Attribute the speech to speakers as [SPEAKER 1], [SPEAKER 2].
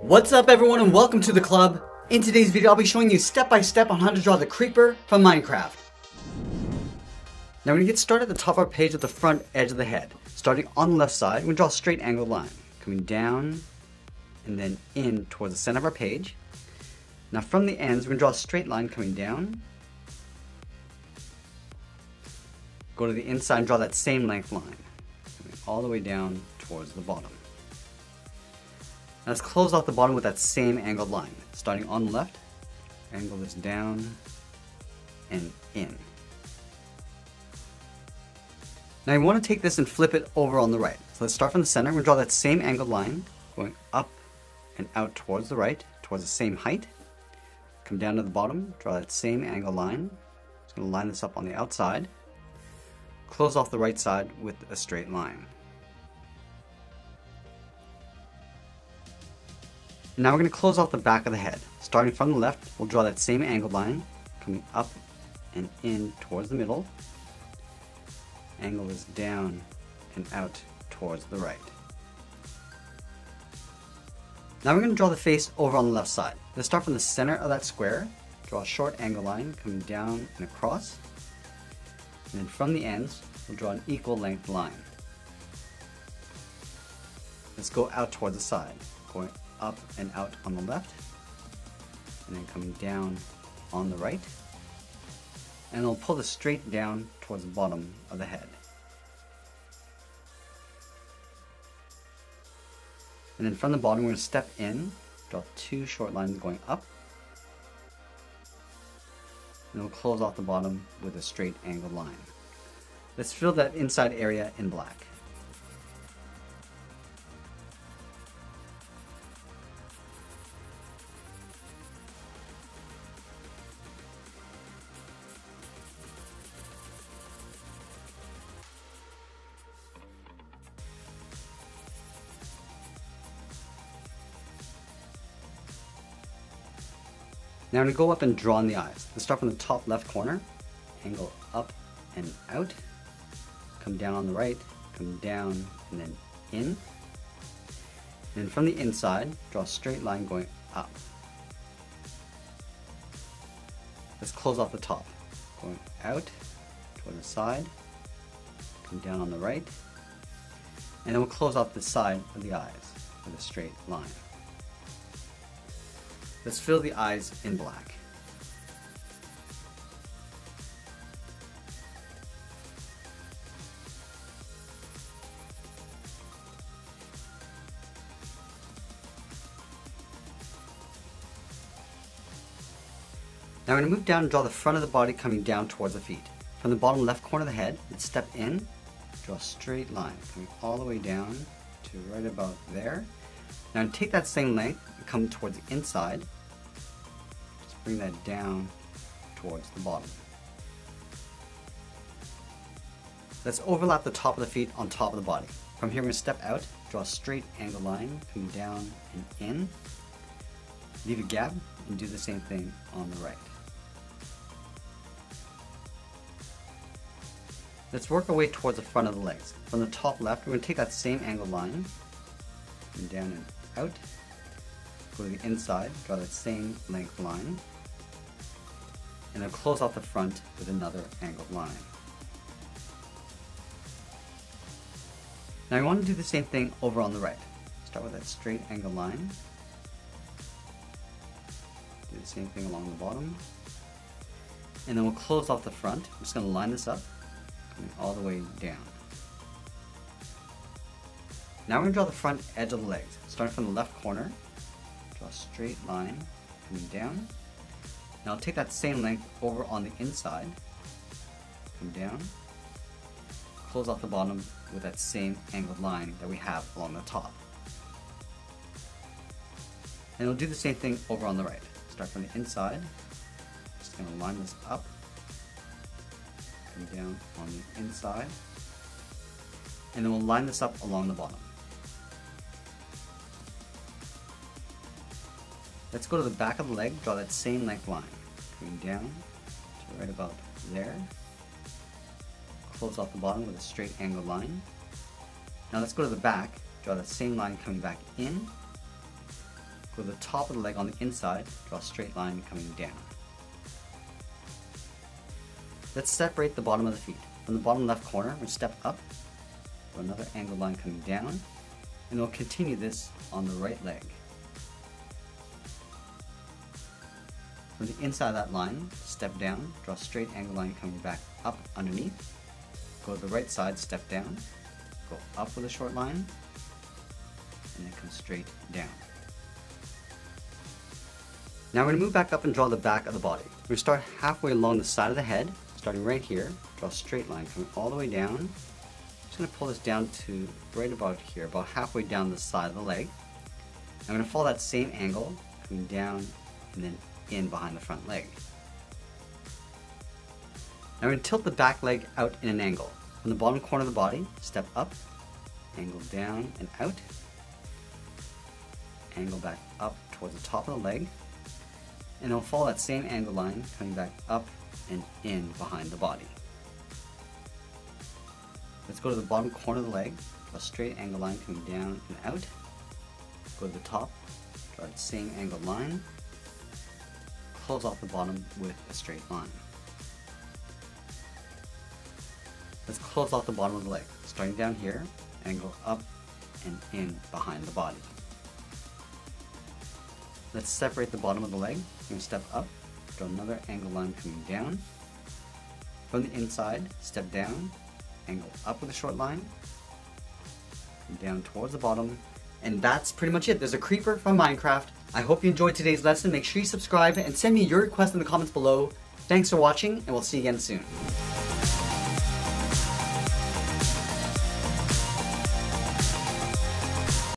[SPEAKER 1] What's up everyone and welcome to the club. In today's video I'll be showing you step by step on how to draw the creeper from Minecraft. Now we're going to get started at the top of our page at the front edge of the head. Starting on the left side, we're going to draw a straight angled line. Coming down and then in towards the center of our page. Now from the ends we're going to draw a straight line coming down. Go to the inside and draw that same length line. Coming all the way down towards the bottom. Now let's close off the bottom with that same angled line. Starting on the left, angle this down and in. Now you want to take this and flip it over on the right. So let's start from the center. We're going to draw that same angled line going up and out towards the right, towards the same height. Come down to the bottom, draw that same angled line. Just going to line this up on the outside. Close off the right side with a straight line. Now we're going to close off the back of the head. Starting from the left, we'll draw that same angled line, coming up and in towards the middle. Angle this down and out towards the right. Now we're going to draw the face over on the left side. Let's start from the center of that square, draw a short angled line coming down and across. And then from the ends, we'll draw an equal length line. Let's go out towards the side, going up and out on the left, and then coming down on the right, and we'll pull this straight down towards the bottom of the head. And then from the bottom we're going to step in, draw two short lines going up, and we'll close off the bottom with a straight angled line. Let's fill that inside area in black. Now I'm going to go up and draw in the eyes. Let's start from the top left corner, angle up and out, come down on the right, come down and then in. And then from the inside, draw a straight line going up. Let's close off the top, going out toward the side, come down on the right, and then we'll close off the side of the eyes with a straight line. Let's fill the eyes in black. Now we're going to move down and draw the front of the body coming down towards the feet. From the bottom left corner of the head, let's step in, draw a straight line coming all the way down to right about there. Now take that same length and come towards the inside. Just bring that down towards the bottom. Let's overlap the top of the feet on top of the body. From here we're going to step out, draw a straight angled line coming down and in. Leave a gap and do the same thing on the right. Let's work our way towards the front of the legs. From the top left, we're going to take that same angled line, and down and out, go to the inside, draw that same length line, and then close off the front with another angled line. Now I want to do the same thing over on the right. Start with that straight angled line, do the same thing along the bottom, and then we'll close off the front. I'm just going to line this up, coming all the way down. Now we're going to draw the front edge of the legs. Starting from the left corner, draw a straight line coming down. Now I'll take that same length over on the inside, come down, close off the bottom with that same angled line that we have along the top. And we'll do the same thing over on the right. Start from the inside, just going to line this up, come down on the inside, and then we'll line this up along the bottom. Let's go to the back of the leg, draw that same length line, coming down to right about there. Close off the bottom with a straight angled line. Now let's go to the back, draw that same line coming back in, go to the top of the leg on the inside, draw a straight line coming down. Let's separate the bottom of the feet. From the bottom left corner, we'll step up, draw another angled line coming down, and we'll continue this on the right leg. From the inside of that line, step down, draw a straight angled line coming back up underneath, go to the right side, step down, go up with a short line, and then come straight down. Now we're going to move back up and draw the back of the body. We're going to start halfway along the side of the head, starting right here, draw a straight line coming all the way down. I'm just going to pull this down to right about here, about halfway down the side of the leg. I'm going to follow that same angle, coming down and then in behind the front leg. Now we're going to tilt the back leg out in an angle. From the bottom corner of the body, step up, angle down and out, angle back up towards the top of the leg, and it'll follow that same angle line coming back up and in behind the body. Let's go to the bottom corner of the leg, draw a straight angle line coming down and out, go to the top, draw the same angled line, close off the bottom with a straight line. Let's close off the bottom of the leg, starting down here, angle up and in behind the body. Let's separate the bottom of the leg. We're going to step up, draw another angle line coming down. From the inside, step down, angle up with a short line, and down towards the bottom. And that's pretty much it. There's a creeper from Minecraft. I hope you enjoyed today's lesson. Make sure you subscribe and send me your requests in the comments below. Thanks for watching, and we'll see you again soon.